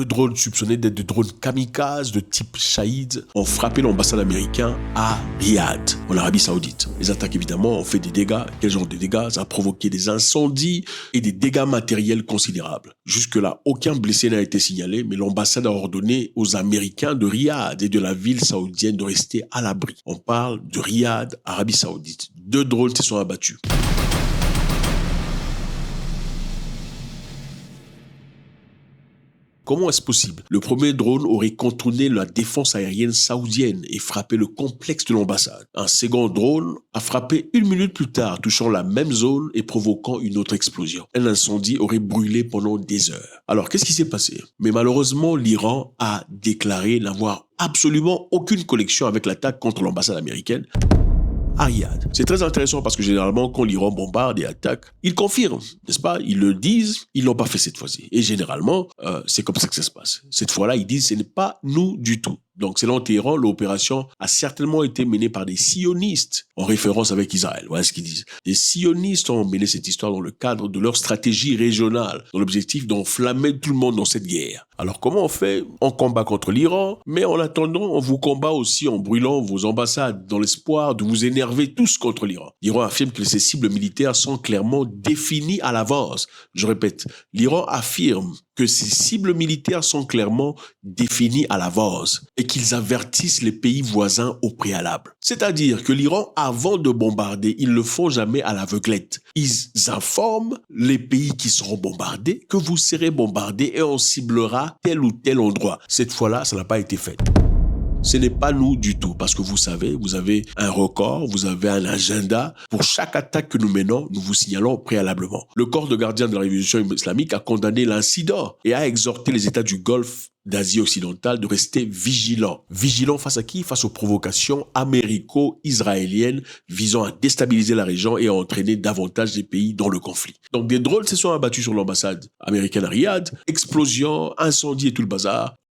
deux drones soupçonnés d'être des drones kamikazes de type Shahid ont frappé l'ambassade américaine à Riyad, en Arabie Saoudite. Les attaques, évidemment, ont fait des dégâts. Quel genre de dégâts? Ça a provoqué des incendies et des dégâts matériels considérables. Jusque-là, aucun blessé n'a été signalé, mais l'ambassade a ordonné aux Américains de Riyad et de la ville saoudienne de rester à l'abri. On parle de Riyad, Arabie Saoudite. 2 drones se sont abattus. Comment est-ce possible? Le premier drone aurait contourné la défense aérienne saoudienne et frappé le complexe de l'ambassade. Un second drone a frappé 1 minute plus tard, touchant la même zone et provoquant une autre explosion. Un incendie aurait brûlé pendant des heures. Alors, qu'est-ce qui s'est passé? Mais malheureusement, l'Iran a déclaré n'avoir absolument aucune connexion avec l'attaque contre l'ambassade américaine à Riyad. C'est très intéressant parce que généralement, quand l'Iran bombarde et attaque, ils confirment, n'est-ce pas? Ils le disent, ils l'ont pas fait cette fois-ci. Et généralement, c'est comme ça que ça se passe. Cette fois-là, ils disent, ce n'est pas nous du tout. Donc, selon Téhéran, l'opération a certainement été menée par des sionistes, en référence avec Israël. Voilà ce qu'ils disent. Les sionistes ont mené cette histoire dans le cadre de leur stratégie régionale, dans l'objectif d'enflammer tout le monde dans cette guerre. Alors, comment on fait? On combat contre l'Iran, mais en attendant, on vous combat aussi en brûlant vos ambassades, dans l'espoir de vous énerver tous contre l'Iran. L'Iran affirme que ces cibles militaires sont clairement définies à l'avance. Je répète, l'Iran affirme que ces cibles militaires sont clairement définies à l'avance et qu'ils avertissent les pays voisins au préalable. C'est-à-dire que l'Iran, avant de bombarder, ils ne le font jamais à l'aveuglette. Ils informent les pays qui seront bombardés que vous serez bombardés et on ciblera tel ou tel endroit. Cette fois-là, ça n'a pas été fait. Ce n'est pas nous du tout, parce que vous savez, vous avez un record, vous avez un agenda. Pour chaque attaque que nous menons, nous vous signalons préalablement. Le corps de gardien de la révolution islamique a condamné l'incident et a exhorté les États du Golfe d'Asie occidentale de rester vigilants. Vigilants face à qui? Face aux provocations américo-israéliennes visant à déstabiliser la région et à entraîner davantage des pays dans le conflit. Donc des drones se sont abattus sur l'ambassade américaine à Riyad, explosion, incendie et tout le bazar.